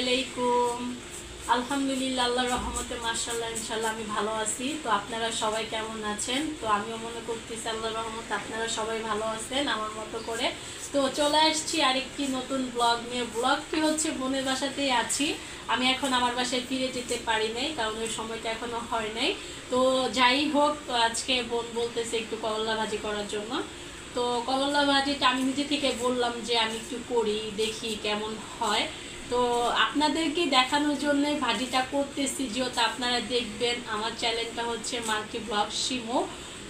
আলাইকুম। আলহামদুলিল্লাহ, আল্লাহর রহমতে মাশাআল্লাহ ইনশাআল্লাহ আমি ভালো আছি। তো আপনারা সবাই কেমন আছেন? তো আমিও মনে করতেছি আল্লাহর রহমতে আপনারা সবাই ভালো আছেন আমার মতো করে। তো চলে আসছি আরেকটি নতুন ব্লগ নিয়ে। ব্লগটি হচ্ছে বোনের বাসাতেই আছি। আমি এখন আমার বাসায় ফিরে যেতে পারি নাই, কারণ ওই সময়টা এখনো হয় নাই। তো যাই হোক, তো আজকে বোন বলতেছে একটু করলা ভাজি করার জন্য। তো করলা ভাজিটা আমি নিজে থেকে বললাম যে আমি একটু করি, দেখি কেমন হয়। তো আপনাদেরকে দেখানোর জন্য ভাজিটা করতেছি, যেহেতু আপনারা দেখবেন। আমার চ্যানেলটা হচ্ছে মাল্টি ব্লগ শিমু।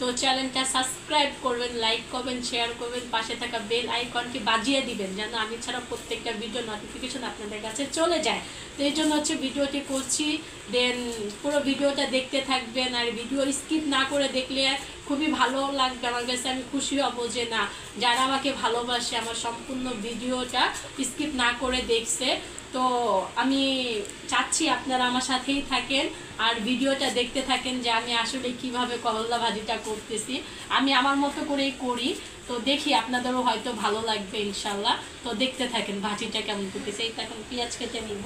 তো চ্যানেলটা সাবস্ক্রাইব করবেন, লাইক করবেন, শেয়ার করবেন, পাশে থাকা বেল আইকনটি বাজিয়ে দিবেন যেন আমি ছাড়া প্রত্যেকটা ভিডিও নোটিফিকেশন আপনাদের কাছে চলে যায়। তো এই জন্য হচ্ছে ভিডিওটি করছি। দেন পুরো ভিডিওটা দেখতে থাকবেন, আর ভিডিও স্কিপ না করে দেখলে খুবই ভালো লাগবে আমার কাছে। আমি খুশি হব যে না, যারা আমাকে ভালোবাসে আমার সম্পূর্ণ ভিডিওটা স্কিপ না করে দেখছে। তো আমি চাচ্ছি আপনারা আমার সাথেই থাকেন আর ভিডিওটা দেখতে থাকেন যে আমি আসলে কিভাবে করলা ভাজিটা করতেছি। আমি আমার মতো করেই করি। তো দেখি আপনাদেরও হয়তো ভালো লাগবে ইনশাল্লাহ। তো দেখতে থাকেন ভাজিটা কেমন করতেছি। এই এখন পেঁয়াজ কেটে নিব।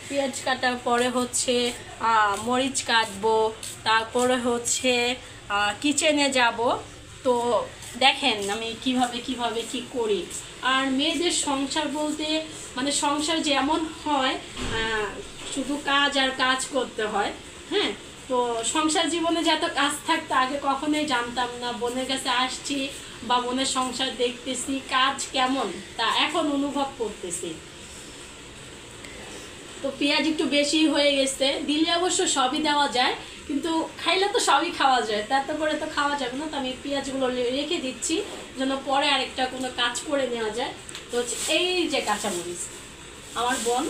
পেঁয়াজ কাটার পরে হচ্ছে মরিচ কাটবো, তারপরে হচ্ছে কিচেনে যাব। তো দেখেন আমি কিভাবে কি করি। আর মেয়েদের সংসার বলতে মানে সংসার যেমন হয়, শুধু কাজ আর কাজ করতে হয়। হ্যাঁ, তো সংসার জীবনে যে এত কাজ থাকতো আগে কখনোই জানতাম না। বোনের কাছে আসছি বা বোনের সংসার দেখতেছি কাজ কেমন, তা এখন অনুভব করতেছি। তো পেঁয়াজ একটু বেশি হয়ে গেছে, দিলে অবশ্য সবই দেওয়া যায়, কিন্তু খাইলে তো সবই খাওয়া যায়, তাতে করে তো খাওয়া যাবে না। তো আমি পেঁয়াজগুলো রেখে দিচ্ছি যেন পরে আরেকটা কোনো কাজ করে নেওয়া যায়। তো এই যে কাঁচামরিচ, আমার বোন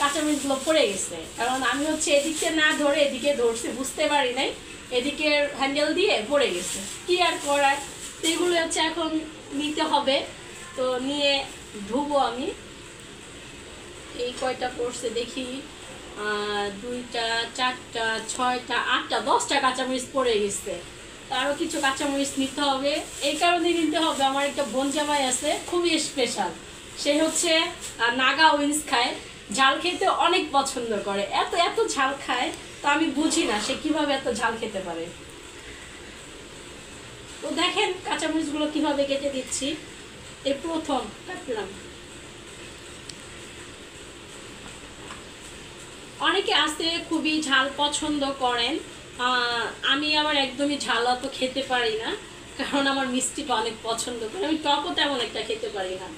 কাঁচামরিচগুলো পড়ে গেছে, কারণ আমি হচ্ছে এদিকে না ধরে এদিকে ধরছি, বুঝতে পারি নাই, এদিকে হ্যান্ডেল দিয়ে পড়ে গেছে। কি আর করার, তো এগুলো হচ্ছে এখন নিতে হবে। তো নিয়ে ধুবো আমি। এই কয়টা পড়ছে দেখি, 2টা 4টা 6টা 8টা 10টা কাঁচামরিচ পড়ে গেছে। তো আরও কিছু কাঁচামরিচ নিতে হবে। এই কারণে নিতে হবে, আমার একটা বোন জামাই আছে খুবই স্পেশাল। সে হচ্ছে নাগা উইন্স খায়, ঝাল খেতে অনেক পছন্দ করে, এত এত ঝাল খায়। তো আমি বুঝি না সে কিভাবে এত ঝাল খেতে পারে। তো দেখেন কাঁচামরিচগুলো কিভাবে কেটে দিচ্ছি। এই প্রথম কাটলাম। অনেকে আছে খুবই ঝাল পছন্দ করেন, আমি আবার একদমই ঝাল অত খেতে পারি না, কারণ আমার মিষ্টিটা অনেক পছন্দ করি। আমি টকও তেমন একটা খেতে পারি না।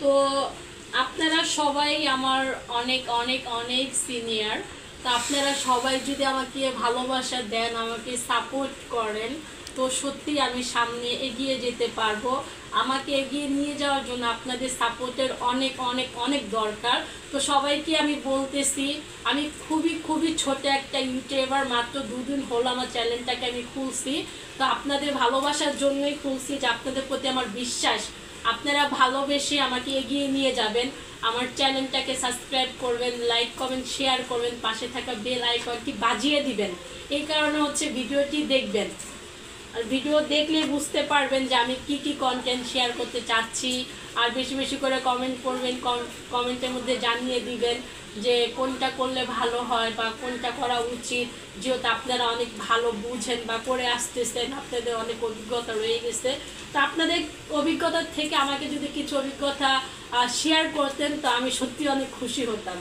তো আপনারা সবাই আমার অনেক অনেক অনেক সিনিয়র। তো আপনারা সবাই যদি আমাকে ভালোবাসা দেন, আমাকে সাপোর্ট করেন, তো সত্যি আমি সামনে এগিয়ে যেতে পারবো। আমাকে এগিয়ে নিয়ে যাওয়ার জন্য আপনাদের সাপোর্টের অনেক অনেক অনেক দরকার। তো সবাইকে আমি বলতেছি, আমি খুবই খুবই ছোট একটা ইউটিউবার, মাত্র 2 দিন হলো আমার চ্যানেলটাকে আমি খুলছি। তো আপনাদের ভালোবাসার জন্যই খুলছি, যে আপনাদের প্রতি আমার বিশ্বাস, আপনারা ভালোবেসে আমাকে এগিয়ে নিয়ে যাবেন। আমার চ্যানেলটাকে সাবস্ক্রাইব করবেন, লাইক করবেন, শেয়ার করবেন, পাশে থাকা বেল আইকনটি বাজিয়ে দিবেন। এই কারণে হচ্ছে ভিডিওটি দেখবেন, আর ভিডিও দেখলে বুঝতে পারবেন যে আমি কি কি কন্টেন্ট শেয়ার করতে চাচ্ছি। আর বেশি বেশি করে কমেন্ট করবেন, কমেন্টের মধ্যে জানিয়ে দিবেন যে কোনটা করলে ভালো হয় বা কোনটা করা উচিত। যেহেতু আপনারা অনেক ভালো বুঝেন বা করে আসতেছেন, আপনাদের অনেক অভিজ্ঞতা রয়ে গেছে। তো আপনাদের অভিজ্ঞতার থেকে আমাকে যদি কিছু অভিজ্ঞতা শেয়ার করতেন, তো আমি সত্যি অনেক খুশি হতাম।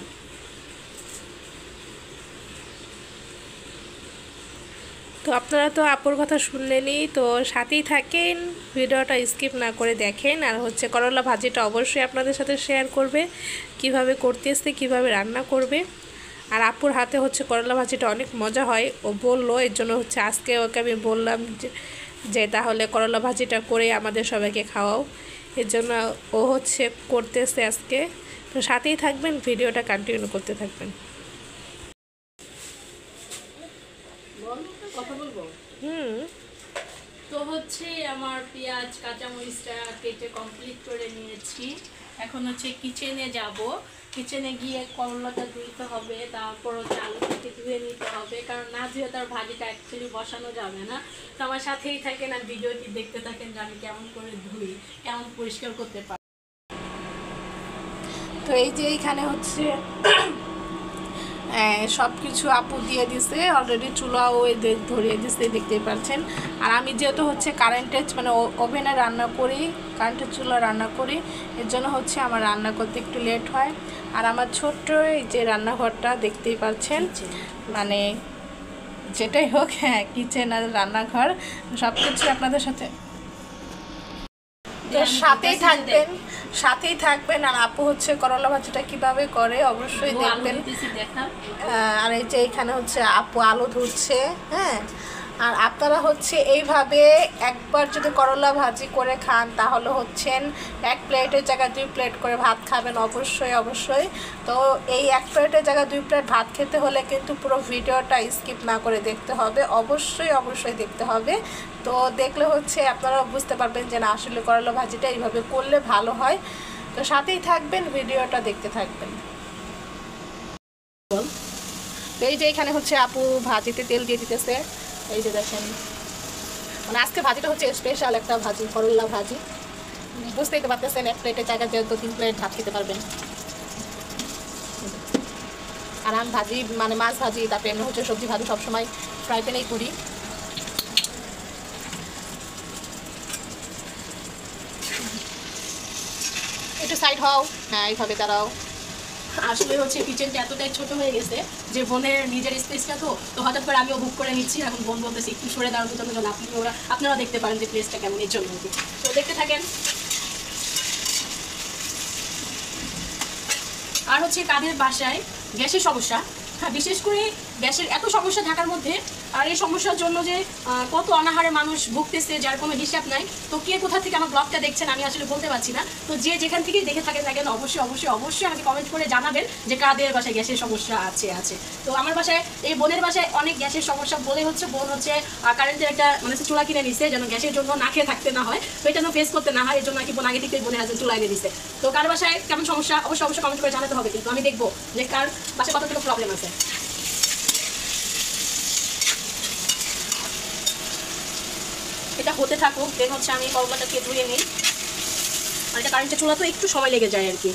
তো আপনারা তো আপুর কথা শুনলেনই, তো সাথেই থাকেন, ভিডিওটা স্কিপ না করে দেখেন। আর হচ্ছে করলা ভাজিটা অবশ্যই আপনাদের সাথে শেয়ার করবে, কিভাবে করতেছে, কিভাবে রান্না করবে। আর আপুর হাতে হচ্ছে করলা ভাজিটা অনেক মজা হয়, ও বললো, এর জন্য হচ্ছে আজকে ওকে আমি বললাম যে তাহলে করলা ভাজিটা করে আমাদের সবাইকে খাওয়াও। এর জন্য ও হচ্ছে করতেছে আজকে। তো সাথেই থাকবেন, ভিডিওটা কন্টিনিউ করতে থাকবেন। কথা বলবো। হুম। তো হচ্ছে আমার পেঁয়াজ কাঁচামরিচটা কেটে কমপ্লিট করে নিয়েছি। এখন হচ্ছে কিচেনে যাব। কিচেনে গিয়ে করলাটা ধুইতে হবে, তারপর হচ্ছে আলু কেটে ধুয়ে নিতে হবে, কারণ না ধুয়ে তার ভাজিটা অ্যাকচুয়ালি বসানো যাবে না। তো আমার সাথেই থাকেন আর ভিডিওটি দেখতে থাকেন যে আমি কেমন করে ধুই, কেমন পরিষ্কার করতে পারি। তো এই যে এইখানে হচ্ছে সব কিছু আপু দিয়ে দিছে অলরেডি, চুলাও ধরিয়ে দিছে দেখতেই পাচ্ছেন। আর আমি যেহেতু হচ্ছে কারেন্টের মানে ওভেনে রান্না করি, কারেন্টের চুলা রান্না করি, এর জন্য হচ্ছে আমার রান্না করতে একটু লেট হয়। আর আমার ছোট্ট এই যে রান্নাঘরটা দেখতেই পাচ্ছেন, মানে যেটাই হোক, হ্যাঁ কিচেন আর রান্নাঘর সব কিছু আপনাদের সাথে, তো সাথেই থাকবেন। আর আপু হচ্ছে করলা ভাজিটা কিভাবে করে অবশ্যই দেখবেন। আর এই যে এখানে হচ্ছে আপু আলু ধুচ্ছে, হ্যাঁ। আর আপনারা হচ্ছে এইভাবে একবার যদি করলা ভাজি করে খান তাহলে হচ্ছেন এক প্লেটের জায়গায় 2 প্লেট করে ভাত খাবেন অবশ্যই। তো এই এক প্লেটের জায়গায় 2 প্লেট ভাত খেতে হলে কিন্তু পুরো ভিডিওটা স্কিপ না করে দেখতে হবে, অবশ্যই দেখতে হবে। তো দেখলে হচ্ছে আপনারা বুঝতে পারবেন যে না আসলে করলা ভাজিটা এইভাবে করলে ভালো হয়। তো সাথেই থাকবেন, ভিডিওটা দেখতে থাকবেন। তো এই যে এখানে হচ্ছে আপু ভাজিতে তেল দিয়ে দিতেছে, এই যে দেখেন, মানে আজকে ভাজিটা হচ্ছে স্পেশাল একটা ভাজি, করলা ভাজি। বুঝতেই তো পারতেছেন এক প্লেটের জায়গায় যেহেতু 3 প্লেট ভাত খেতে পারবেন। আর আমি ভাজি মানে মাছ ভাজি, তারপরে এমনি হচ্ছে সবজি ভাজি সবসময় ফ্রাই প্যানেই করি। একটু সাইড হও, হ্যাঁ এইভাবে দাঁড়াও। আসলে হচ্ছে কিচেনটা এতটাই ছোট হয়ে গেছে যে বোনের নিজের স্পেসটা, তো হঠাৎ করে আমিও বুক করে নিচ্ছি। এখন বোন বলতেছি একটু সরে দাঁড়ানোর জন্য আপনারা দেখতে পারেন যে প্লেসটা কেমন, এর জন্য। তো দেখতে থাকেন। আর হচ্ছে কাদের বাসায় গ্যাসের সমস্যা, হ্যাঁ বিশেষ করে গ্যাসের এত সমস্যা থাকার মধ্যে, আর এই সমস্যার জন্য যে কত অনাহারে মানুষ ভুগতেছে যার কোনো হিসাব নাই। তো কে কোথা থেকে আমার ব্লগটা দেখছেন আমি আসলে বলতে পারছি না। তো যে যেখান থেকেই দেখে থাকেন না কেন অবশ্যই আমাকে কমেন্ট করে জানাবেন যে কাদের বাসায় গ্যাসের সমস্যা আছে। তো আমার বাসায়, এই বোনের বাসায় অনেক গ্যাসের সমস্যা বলে হচ্ছে বোন হচ্ছে কারেন্টের একটা মানে চুলা কিনে নিছে, যেন গ্যাসের জন্য না খেয়ে থাকতে না হয়, তো এটা যেন ফেস করতে না হয়, এর জন্য নাকি বোন আগে থেকে বোনের হাজবেন্ড চুলা এনে দিছে। তো কার বাসায় কেমন সমস্যা অবশ্যই কমেন্ট করে জানাতে হবে, কিন্তু আমি দেখবো যে কার বাসায় কতটুকু প্রবলেম আছে। এটা হতে থাকুক, দেন হচ্ছে আমি করলাটাকে ধুয়ে নিই। আর এটা কারেন্টের চুলা তো একটু সময় লেগে যায় আর কি।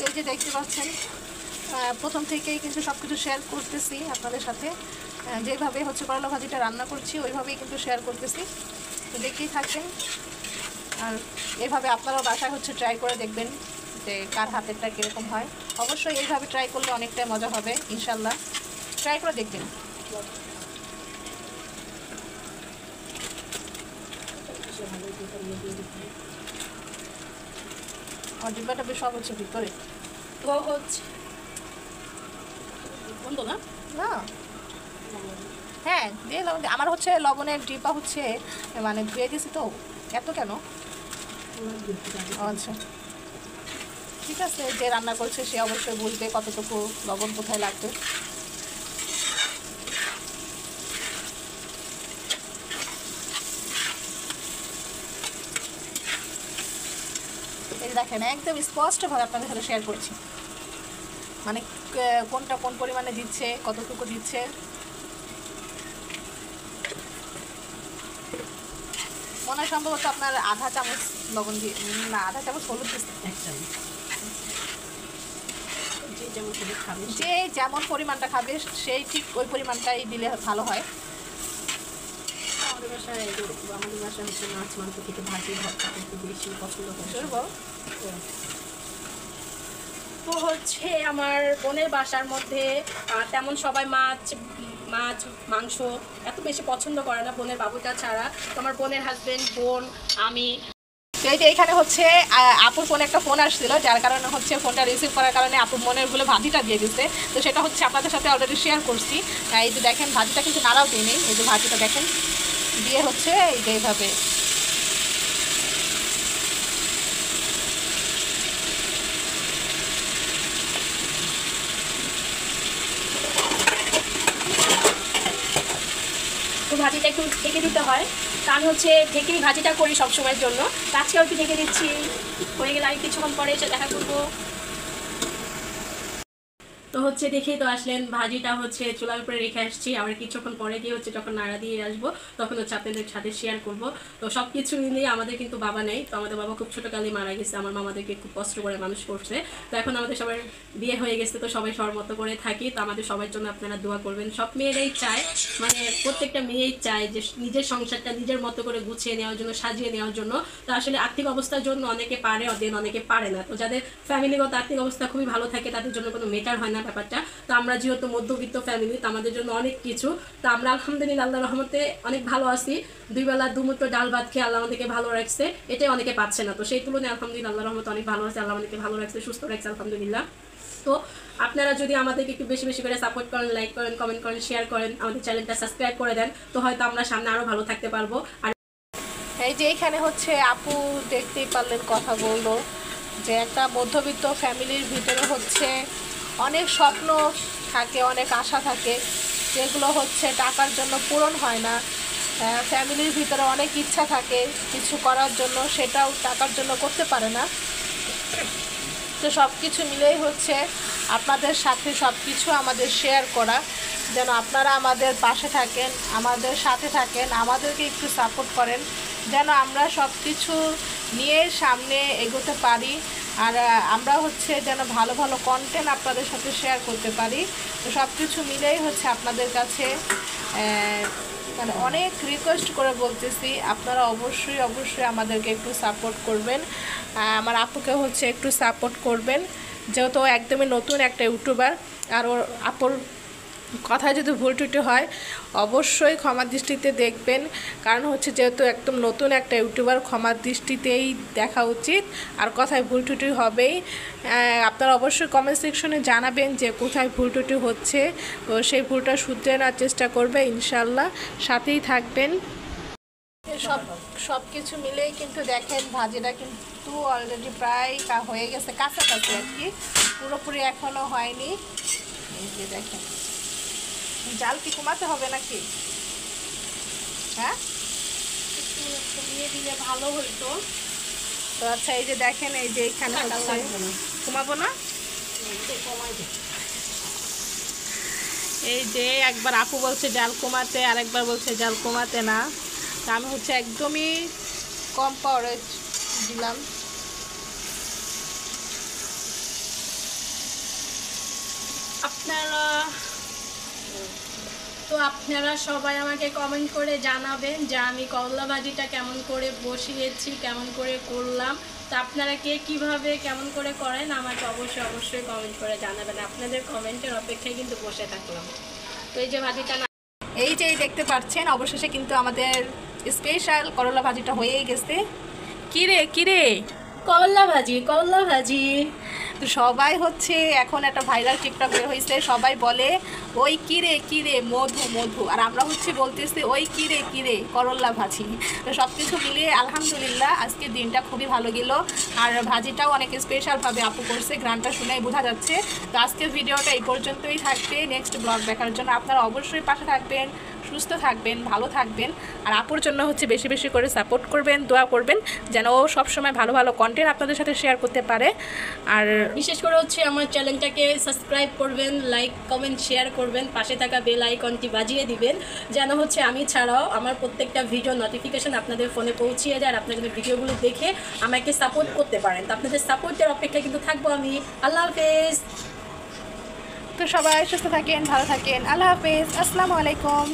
এই যে দেখতে পাচ্ছেন প্রথম থেকেই কিন্তু সব কিছু শেয়ার করতেছি আপনাদের সাথে, যেভাবে হচ্ছে করলা ভাজিটা রান্না করছি ওইভাবেই কিন্তু শেয়ার করতেছি। তো দেখতেই থাকেন। আর এভাবে আপনারাও বাসায় হচ্ছে ট্রাই করে দেখবেন যে কার হাতেরটা কীরকম হয়। অবশ্যই এইভাবে ট্রাই করলে অনেকটাই মজা হবে ইনশাল্লাহ, ট্রাই করে দেখবেন। আর ডিব্বাটা বেশ সব হচ্ছে ভিতরে, তো হচ্ছে বন্ধ না না, হ্যাঁ দিয়ে লবণ, আমার হচ্ছে লবণের ডিব্বা হচ্ছে মানে ধুয়ে দিয়েছি তো, এত কেন? আচ্ছা ঠিক আছে, যে রান্না করছে সে অবশ্যই বুঝবে কতটুকু লবণ কোথায় লাগবে। এই দেখেন একদম স্পষ্টভাবে আপনাদের সাথে শেয়ার করছি, মানে কোনটা কোন পরিমাণে দিচ্ছে, কতটুকু দিচ্ছে। মনে হয় সম্ভবত আপনার আধা চামচ লবণ দিয়ে, না আধা চামচ হলুদ দিচ্ছে, যে যেমন পরিমাণটা খাবে সেই ঠিক ওই পরিমাণটাই দিলে ভালো হয়। আমাদের বাসায় হচ্ছে মাছ মাংস থেকে ভাজি ভর্তা একটু বেশি পছন্দ করে। তো হচ্ছে আমার বোনের বাসার মধ্যে তেমন সবাই মাছ মাংস এত বেশি পছন্দ করে না, বোনের বাবুটা ছাড়া। তো আমার বোনের হাজবেন্ড, বোন, আমি, এই যে এইখানে হচ্ছে আপুর ফোনে একটা ফোন আসছিল, যার কারণে হচ্ছে ফোনটা রিসিভ করার কারণে আপুর মনের ভুলে ভাজিটা দিয়ে দিচ্ছে। তো সেটা হচ্ছে আপনাদের সাথে অলরেডি শেয়ার করছি। এই যে দেখেন ভাজিটা কিন্তু নাড়াও দিয়ে নেই, এই যে ভাজিটা দেখেন দিয়ে হচ্ছে এই যে এইভাবে। তো ভাজিটা একটু ঢেকে দিতে হয়, তা আমি হচ্ছে ঢেকেই ভাজিটা করি সবসময়ের জন্য। আজকেও একটু ঢেকে দিচ্ছি, হয়ে গেলে আমি কিছুক্ষণ পরে এসে দেখা করবো। তো হচ্ছে দেখেই তো আসলেন ভাজিটা হচ্ছে চুলার উপরে রেখে আসছি, আবার কিছুক্ষণ পরে গিয়ে হচ্ছে যখন নাড়া দিয়ে আসবো তখন হচ্ছে আপনাদের সাথে শেয়ার করব। তো সব কিছু মিলিয়ে আমাদের কিন্তু বাবা নেই, তো আমাদের বাবা খুব ছোটোকালে মারা গেছে, আমার মামাদেরকে খুব কষ্ট করে মানুষ করছে। তো এখন আমাদের সবার বিয়ে হয়ে গেছে, তো সবাই সবার মতো করে থাকি। তো আমাদের সবার জন্য আপনারা দোয়া করবেন। সব মেয়েরাই চায়, মানে প্রত্যেকটা মেয়েই চায় যে নিজের সংসারটা নিজের মতো করে গুছিয়ে নেওয়ার জন্য, সাজিয়ে নেওয়ার জন্য। তো আসলে আর্থিক অবস্থার জন্য অনেকে পারে, অনেকে পারে না। তো যাদের ফ্যামিলিগত আর্থিক অবস্থা খুবই ভালো থাকে তাদের জন্য কোনো মেটার হয় না ব্যাপারটা। তো আমরা যেহেতু মধ্যবিত্ত ফ্যামিলি, তো আমাদের জন্য অনেক কিছু। তো আমরা আলহামদুলিল্লাহ আল্লাহর রহমতে অনেক ভালো আছি। 2 বেলা 2 মুঠো ডাল ভাত খেয়ে আল্লাহ আমাদেরকে ভালো রাখছে, এটাই অনেকে পাচ্ছে না। তো সেই তুলনায় আলহামদুলিল্লাহ আল্লাহর রহমতে অনেক ভালো আছে, আল্লাহ আমাদেরকে ভালো রাখছে, সুস্থ রাখছে আলহামদুলিল্লাহ। তো আপনারা যদি আমাদেরকে একটু বেশি বেশি করে সাপোর্ট করেন, লাইক করেন, কমেন্ট করেন, শেয়ার করেন, আমাদের চ্যানেলটা সাবস্ক্রাইব করে দেন, তো হয়তো আমরা সামনে আরও ভালো থাকতে পারবো। আর এই যে এইখানে হচ্ছে আপু দেখতেই পারলেন কথা বললো যে একটা মধ্যবিত্ত ফ্যামিলির ভিতরে হচ্ছে অনেক স্বপ্ন থাকে, অনেক আশা থাকে, যেগুলো হচ্ছে টাকার জন্য পূরণ হয় না। ফ্যামিলির ভিতরে অনেক ইচ্ছা থাকে কিছু করার জন্য, সেটাও টাকার জন্য করতে পারে না। তো সব কিছু মিলেই হচ্ছে আপনাদের সাথে সব কিছু আমাদের শেয়ার করা, যেন আপনারা আমাদের পাশে থাকেন, আমাদের সাথে থাকেন, আমাদেরকে একটু সাপোর্ট করেন, যেন আমরা সব কিছু নিয়ে সামনে এগোতে পারি। আর আমরা হচ্ছে যেন ভালো ভালো কন্টেন্ট আপনাদের সাথে শেয়ার করতে পারি। তো সব কিছু মিলেই হচ্ছে আপনাদের কাছে মানে অনেক রিকোয়েস্ট করে বলতেছি, আপনারা অবশ্যই অবশ্যই আমাদেরকে একটু সাপোর্ট করবেন। আমার আপুকে হচ্ছে একটু সাপোর্ট করবেন, যেহেতু একদমই নতুন একটা ইউটিউবার। আর ওর আপুর কথায় যদি ভুল ত্রুটি হয় অবশ্যই ক্ষমার দৃষ্টিতে দেখবেন, কারণ হচ্ছে যেহেতু একদম নতুন একটা ইউটিউবার, ক্ষমার দৃষ্টিতেই দেখা উচিত। আর কথায় ভুল ত্রুটি হবেই। আপনারা অবশ্যই কমেন্ট সেকশনে জানাবেন যে কোথায় ভুল ত্রুটি হচ্ছে, তো সেই ভুলটা শুধরে নেওয়ার চেষ্টা করবে ইনশাল্লাহ, সাথেই থাকবেন। সব কিছু মিলেই কিন্তু দেখেন ভাজিটা কিন্তু অলরেডি প্রায় হয়ে গেছে, কাছাকাছি আর কি, পুরোপুরি এখনও হয়নি। এই যে দেখেন, জাল কি কমাতে হবে নাকি? হ্যাঁ, একটু কমিয়ে দিলে ভালো হইতো। তো আচ্ছা, এই যে দেখেন, এই যে এখানে কমাবো না, এই যে একবার আপু বলছে জাল কমাতে, আর একবার বলছে জাল কমাতে না। তা আমি হচ্ছে একদমই কম পাওয়ারে দিলাম। আপনারা সবাই আমাকে কমেন্ট করে জানাবেন যে আমি করলা ভাজিটা কেমন করে বসিয়েছি, কেমন করে করলাম। তো আপনারা কে কীভাবে কেমন করে করেন আমাকে অবশ্যই অবশ্যই কমেন্ট করে জানাবেন। আপনাদের কমেন্টের অপেক্ষায় কিন্তু বসে থাকলাম। তো এই যে ভাজিটা এই যে দেখতে পাচ্ছেন, অবশেষে কিন্তু আমাদের স্পেশাল করলা ভাজিটা হয়েই গেছে। কিরে কিরে, করলা ভাজি, করলা ভাজি। তো সবাই হচ্ছে এখন একটা ভাইরাল টিকটক বের হয়েছে, সবাই বলে ওই কিরে কিরে মধু মধু, আর আমরা হচ্ছে বলতেছি ওই কিরে কিরে করলা ভাজি। তো সব কিছু মিলিয়ে আলহামদুলিল্লাহ আজকে দিনটা খুবই ভালো গেল। আর ভাজিটাও অনেক স্পেশালভাবে আপু করছে, গানটা শুনেই বোঝা যাচ্ছে। তো আজকের ভিডিওটা এই পর্যন্তই থাকবে। নেক্সট ব্লগ দেখার জন্য আপনারা অবশ্যই পাশে থাকবেন, সুস্থ থাকবেন, ভালো থাকবেন। আর আপুর জন্য হচ্ছে বেশি বেশি করে সাপোর্ট করবেন, দোয়া করবেন যেন ও সবসময় ভালো ভালো কন্টেন্ট আপনাদের সাথে শেয়ার করতে পারে। আর বিশেষ করে হচ্ছে আমার চ্যানেলটাকে সাবস্ক্রাইব করবেন, লাইক কমেন্ট শেয়ার করবেন, পাশে থাকা বেল আইকনটি বাজিয়ে দিবেন যেন হচ্ছে আমি ছাড়াও আমার প্রত্যেকটা ভিডিও নোটিফিকেশন আপনাদের ফোনে পৌঁছিয়ে যায়, আর আপনারা ভিডিওগুলো দেখে আমাকে সাপোর্ট করতে পারেন। তো আপনাদের সাপোর্টের অপেক্ষায় কিন্তু থাকবো আমি। আল্লাহ হাফেজ। তো সবাই সুস্থ থাকেন, ভালো থাকেন। আল্লাহ হাফেজ, আসসালামু আলাইকুম।